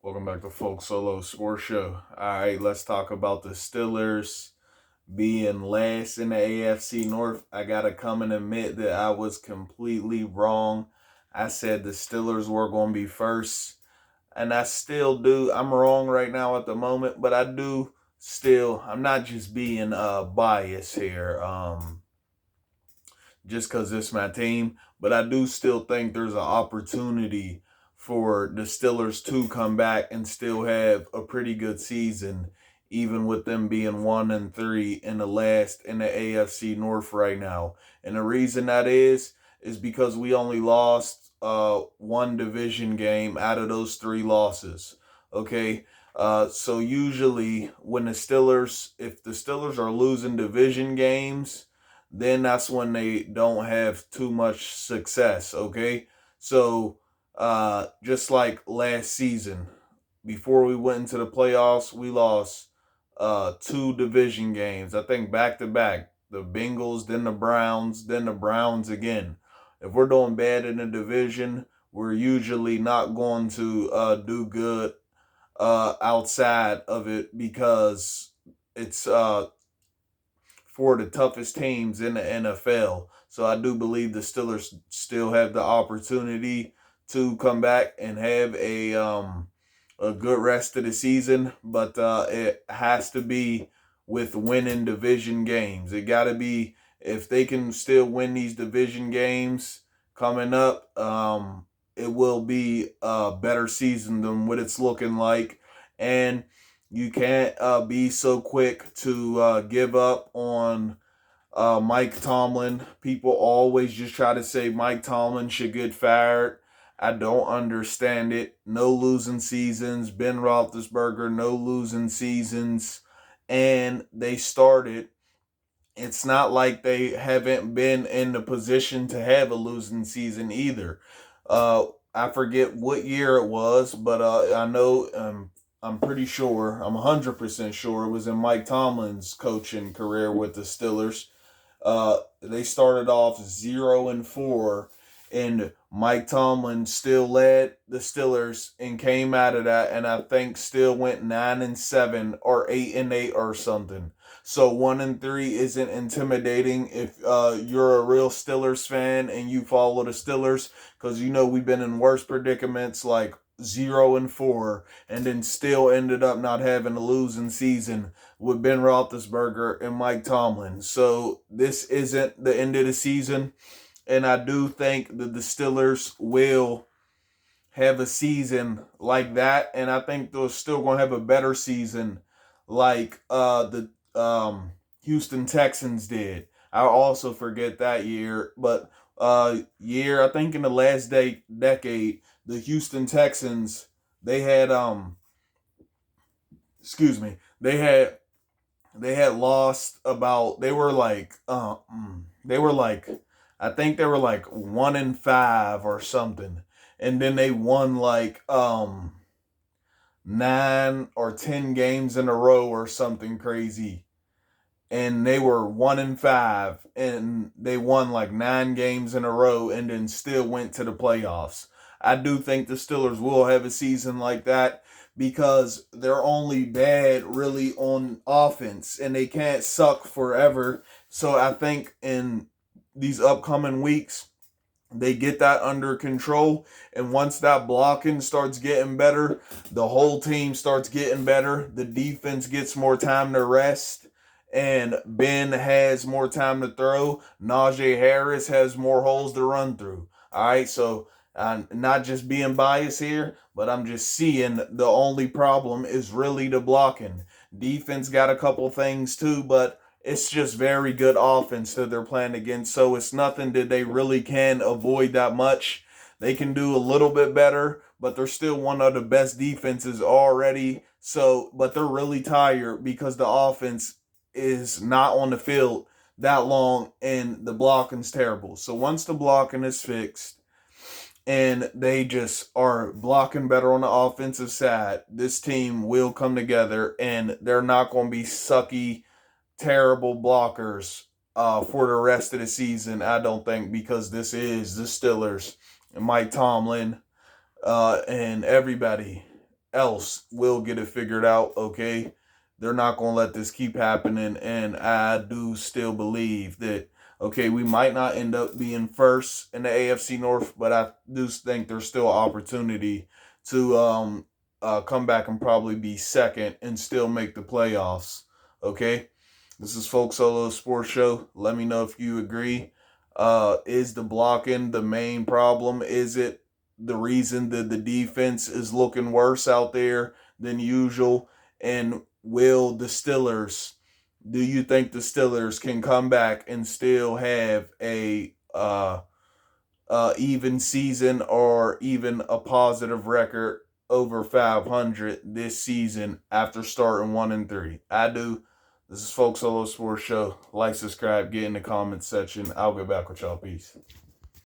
Welcome back to Folk Solo Sports Show. All right, let's talk about the Steelers being last in the AFC North. I gotta come and admit that I was completely wrong. I said the Steelers were going to be first, and I still do. I'm wrong right now at the moment, but I do still. I'm not just being biased here. Just because it's my team, but I do still think there's an opportunity for the Steelers to come back and still have a pretty good season, even with them being 1-3 in the last in the AFC North right now. And the reason that is because we only lost one division game out of those three losses. Okay. So usually when if the Steelers are losing division games, then that's when they don't have too much success, okay? So, just like last season, before we went into the playoffs, we lost two division games. I think back to back. The Bengals, then the Browns again. If we're doing bad in the division, we're usually not going to do good outside of it because it's for the toughest teams in the NFL. So I do believe the Steelers still have the opportunity to come back and have a good rest of the season, but it has to be with winning division games. It got to be if they can still win these division games coming up. It will be a better season than what it's looking like, and you can't be so quick to give up on Mike Tomlin. People always just try to say Mike Tomlin should get fired. I don't understand it. No losing seasons. Ben Roethlisberger, no losing seasons. And they started. It's not like they haven't been in the position to have a losing season either. I forget what year it was, but I know I'm pretty sure, I'm 100% sure it was in Mike Tomlin's coaching career with the Steelers. They started off 0-4, and Mike Tomlin still led the Steelers and came out of that, and I think still went 9-7 or 8-8 or something. So 1-3 isn't intimidating if you're a real Steelers fan and you follow the Steelers, because you know we've been in worse predicaments like 0-4, and then still ended up not having a losing season with Ben Roethlisberger and Mike Tomlin. So this isn't the end of the season, and I do think that the Steelers will have a season like that, and I think they're still going to have a better season like the Houston Texans did. I also forget that year, but year I think in the last decade, the Houston Texans they had excuse me they had lost about they were like I think they were like 1-5 or something, and then they won like 9 or 10 games in a row or something crazy, and they were 1-5 and they won like 9 games in a row and then still went to the playoffs. I do think the Steelers will have a season like that because they're only bad really on offense and they can't suck forever. So I think in these upcoming weeks they get that under control, and once that blocking starts getting better, the whole team starts getting better. The defense gets more time to rest, and Ben has more time to throw. Najee Harris has more holes to run through. All right, so I'm not just being biased here, but I'm just seeing the only problem is really the blocking. Defense got a couple things too, but it's just very good offense that they're playing against. So it's nothing that they really can avoid that much. They can do a little bit better, but they're still one of the best defenses already. So, but they're really tired because the offense is not on the field that long and the blocking's terrible. So once the blocking is fixed and they just are blocking better on the offensive side, this team will come together and they're not going to be sucky terrible blockers for the rest of the season, I don't think, because this is the Steelers and Mike Tomlin and everybody. else will get it figured out, okay? They're not going to let this keep happening. And I do still believe that, okay, we might not end up being first in the AFC North, but I do think there's still opportunity to come back and probably be second and still make the playoffs, okay? This is Folk Solo Sports Show. Let me know if you agree. Is the blocking the main problem? Is it the reason that the defense is looking worse out there than usual? And will the Steelers, do you think the Steelers can come back and still have a even season or even a positive record over 500 this season after starting 1-3? I do. This is Folk Solo Sports Show. Like, subscribe, get in the comments section. I'll get back with y'all. Peace.